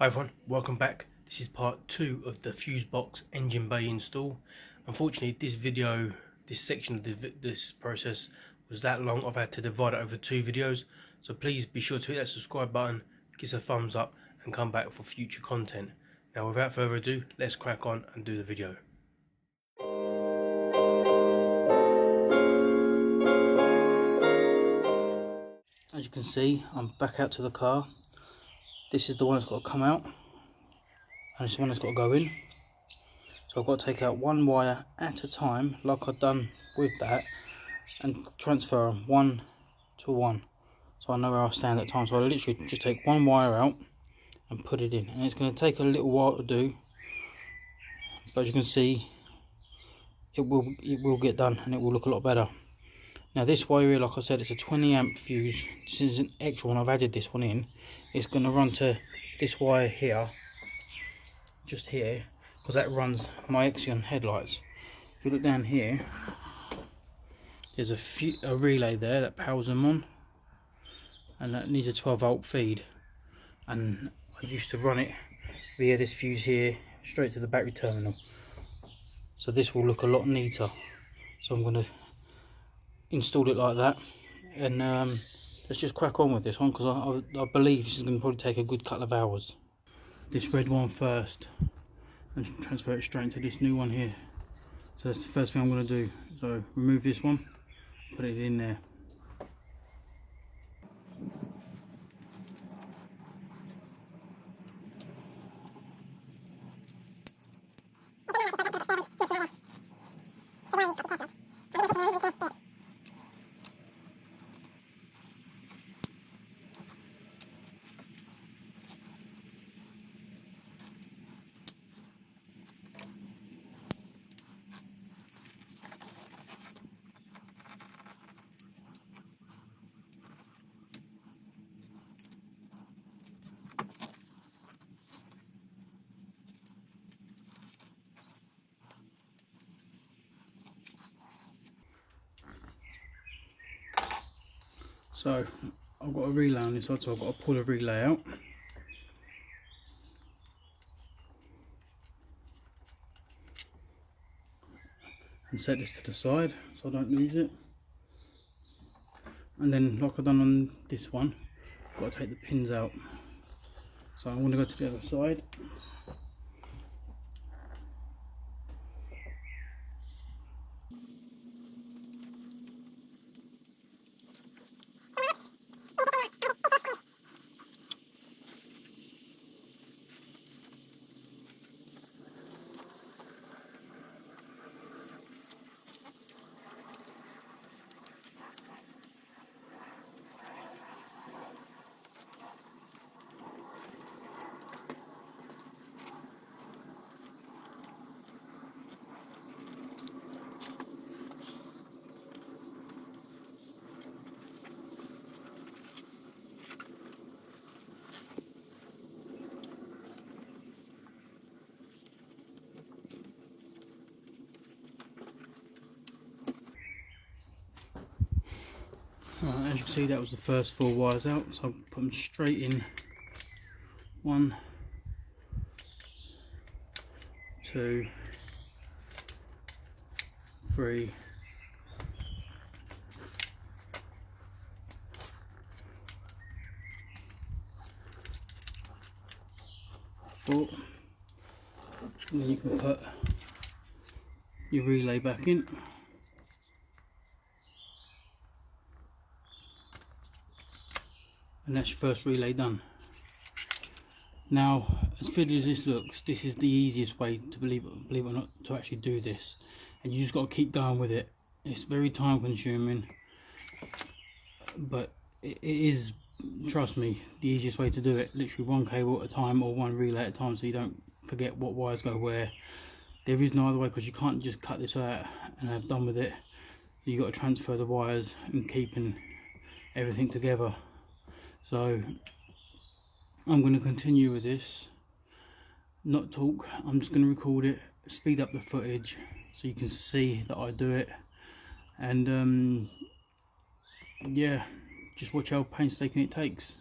Hi everyone, welcome back. This is part 2 of the fusebox engine bay install. Unfortunately, this section of this process was that long. I've had to divide it over 2 videos, so please be sure to hit that subscribe button, give us a thumbs up and come back for future content. Now without further ado, let's crack on and do the video. As you can see, I'm back out to the car. This is the one that's got to come out, and this one that's got to go in. So I've got to take out one wire at a time, like I've done with that, and transfer them one to one, so I know where I stand at time. So I literally just take one wire out and put it in, and it's going to take a little while to do, but as you can see, it will get done, and it will look a lot better. Now this wire here, like I said, it's a 20 amp fuse. This is an extra one. I've added this one in. It's going to run to this wire here, just here, because that runs my Exion headlights. If you look down here, there's a relay there that powers them on, and that needs a 12 volt feed, and I used to run it via this fuse here straight to the battery terminal, so this will look a lot neater. So I'm going to install it like that, and let's just crack on with this one, because I believe this is going to probably take a good couple of hours. This red one first, and transfer it straight into this new one here. So that's the first thing I'm going to do. So remove this one, put it in there. So I've got a relay on this side, so I've got to pull the relay out. And set this to the side so I don't lose it. And then, like I've done on this one, I've got to take the pins out. So I'm going to go to the other side. Right, as you can see, that was the first 4 wires out, so I'll put them straight in. 1, 2, 3, 4, and then you can put your relay back in. And that's your first relay done. Now, as fiddly as this looks, this is the easiest way to believe it or not to actually do this, and you just got to keep going with it. It's very time consuming, but it is, trust me, the easiest way to do it. Literally one cable at a time, or one relay at a time, so you don't forget what wires go where. There is no other way, because you can't just cut this out and have done with it. You got to transfer the wires and keeping everything together. So I'm going to continue with this, not talk. I'm just going to record it, speed up the footage so you can see that I do it, and yeah, just watch how painstaking it takes.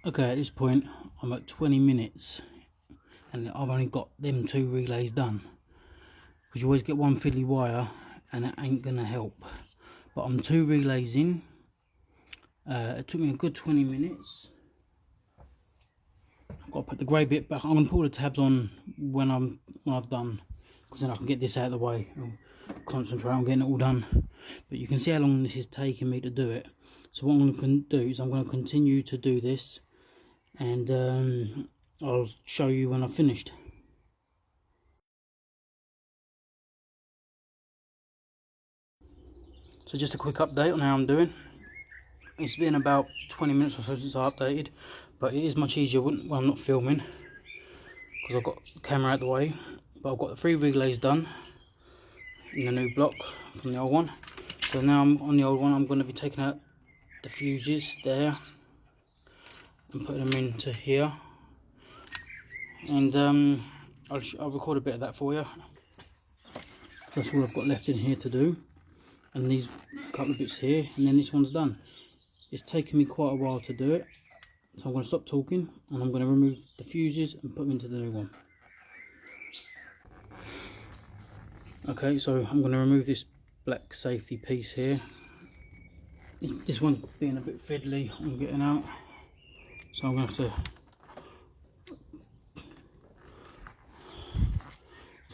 Okay, at this point I'm at 20 minutes and I've only got them 2 relays done, because you always get one fiddly wire and it ain't gonna help. But I'm 2 relays in. It took me a good 20 minutes. I've got to put the grey bit back. I'm going to pull the tabs on when I've done, because then I can get this out of the way and concentrate on getting it all done. But you can see how long this is taking me to do it. So what I'm going to do is I'm going to continue to do this, and I'll show you when I've finished. So just a quick update on how I'm doing. It's been about 20 minutes or so since I updated, but it is much easier when I'm not filming, because I've got the camera out the way. But I've got the 3 relays done in the new block from the old one. So now I'm on the old one. I'm going to be taking out the fuses there and putting them into here, and I'll record a bit of that for you. That's all I've got left in here to do, and these couple of bits here, and then this one's done. It's taken me quite a while to do it, so I'm going to stop talking and I'm going to remove the fuses and put them into the new one. Okay, so I'm going to remove this black safety piece here. This one's being a bit fiddly on getting out, so I'm going to have to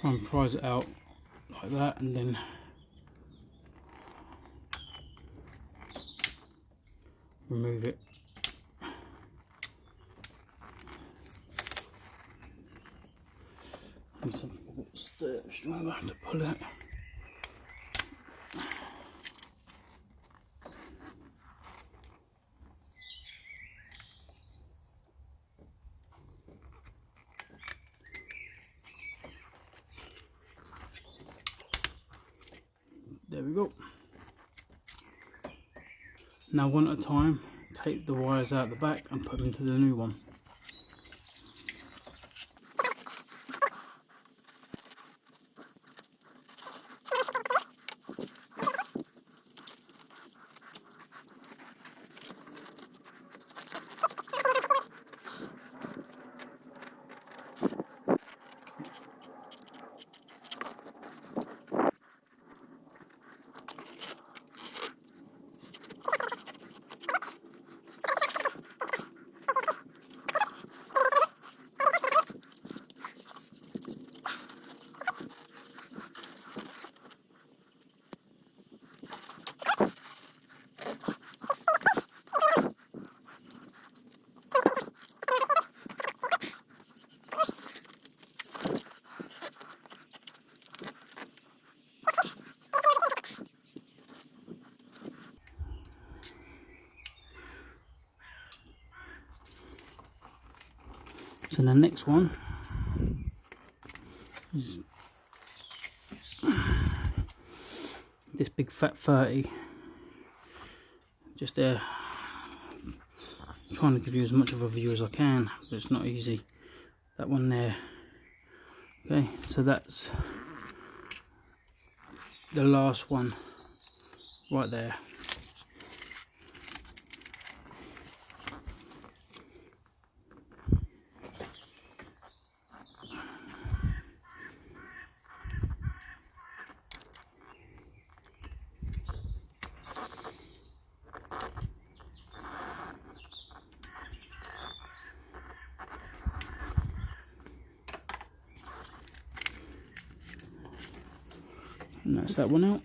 try and prise it out like that, and then remove it. Need something a bit stronger to pull it. There we go. Now one at a time, take the wires out the back and put them into the new one. So the next one is this big fat 30, just there. I'm trying to give you as much of a view as I can, but it's not easy. That one there. Okay, so that's the last one right there. And that's that one out.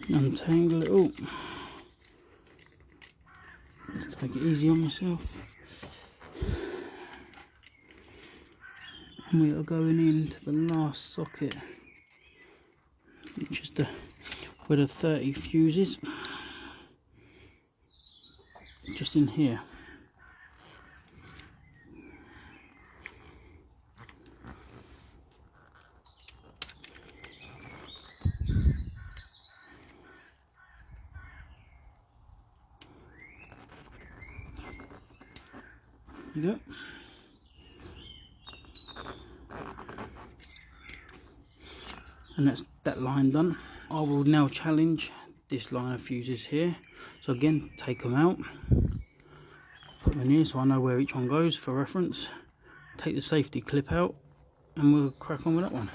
Untangle it all, just to make it easy on myself. And we are going into the last socket, which is where the 30 fuses, just in here. There you go. And that's that line done. I will now challenge this line of fuses here. So again, take them out, put them in here so I know where each one goes for reference. Take the safety clip out and we'll crack on with that one.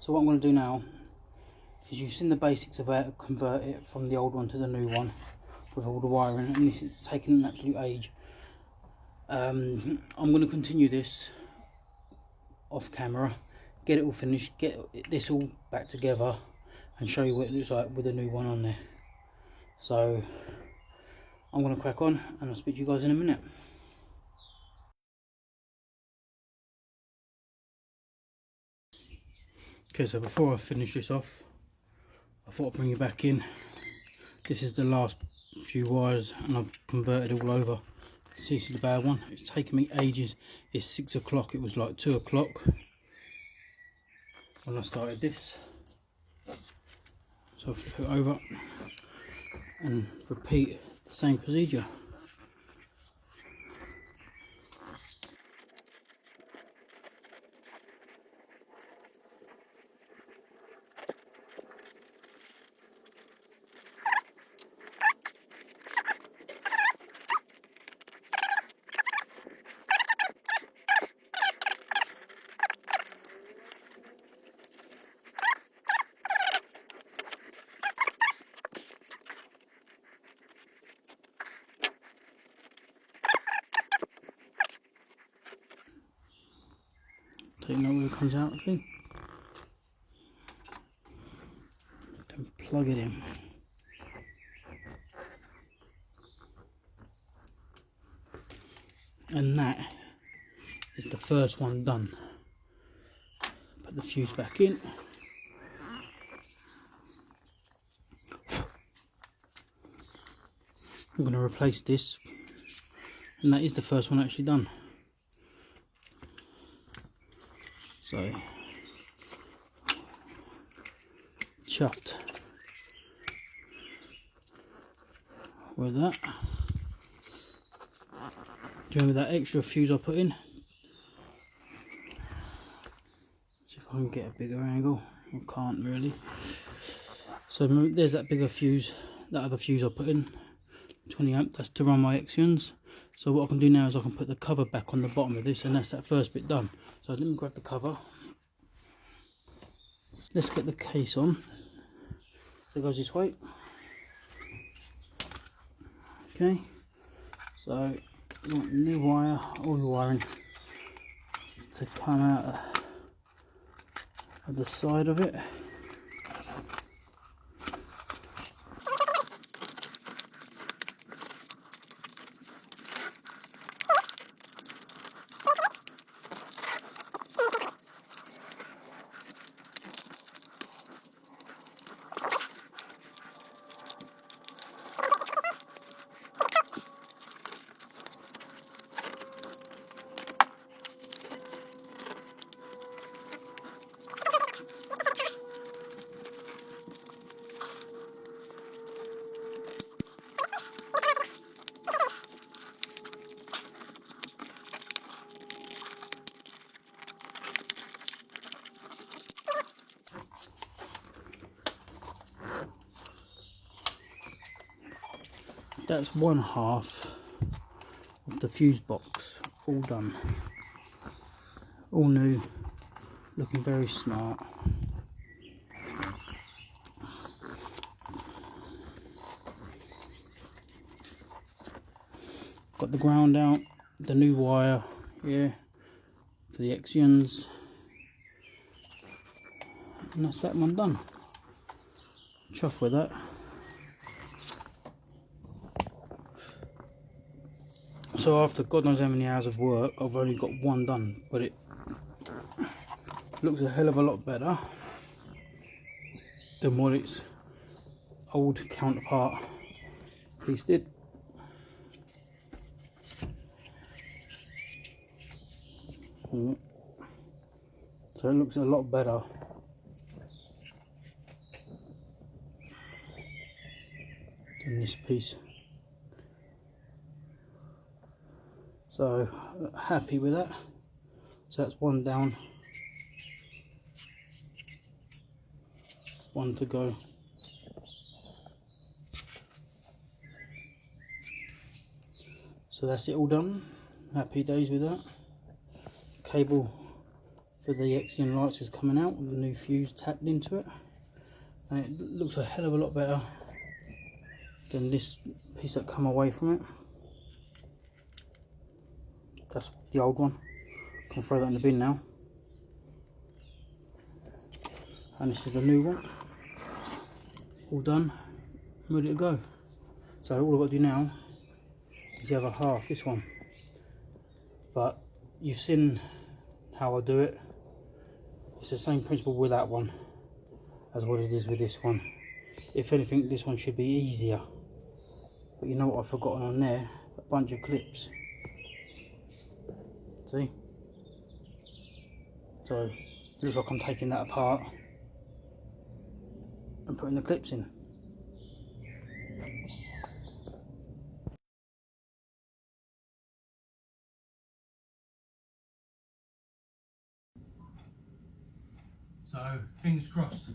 So what I'm going to do now is, you've seen the basics of how to convert it from the old one to the new one with all the wiring, and this is taking an absolute age. I'm going to continue this off camera, get it all finished, get this all back together and show you what it looks like with the new one on there. So I'm going to crack on and I'll speak to you guys in a minute. Okay, so before I finish this off, I thought I'd bring you back in. This is the last few wires and I've converted all over. See, this is the bad one. It's taken me ages. It's 6 o'clock. It was like 2 o'clock when I started this. So I'll flip it over and repeat the same procedure. Take note where it comes out, okay? Then plug it in. And that is the first one done. Put the fuse back in. I'm going to replace this, and that is the first one actually done. So chuffed with that. Do you remember that extra fuse I put in? See if I can get a bigger angle. I can't really. So there's that bigger fuse, that other fuse I put in, 20 amp, that's to run my Exyons. So what I can do now is I can put the cover back on the bottom of this, and that's that first bit done. So let me grab the cover. Let's get the case on. So it goes this way. Okay, so you want the new wire, all the wiring to come out of the side of it. That's one half of the fuse box all done. All new, looking very smart. Got the ground out, the new wire here for the Exions, and that's that one done. Chuffed with that. So after God knows how many hours of work, I've only got one done, but it looks a hell of a lot better than what its old counterpart piece did. So it looks a lot better than this piece. So happy with that. So that's one down, one to go. So that's it all done. Happy days with that. Cable for the Exion lights is coming out with the new fuse tapped into it, and it looks a hell of a lot better than this piece that come away from it. That's the old one. Can throw that in the bin now. And this is the new one. All done, ready to go. So all I've got to do now is the other half, this one. But you've seen how I do it. It's the same principle with that one as what it is with this one. If anything, this one should be easier. But you know what I've forgotten on there? A bunch of clips. See? So it looks like I'm taking that apart and putting the clips in. So fingers crossed.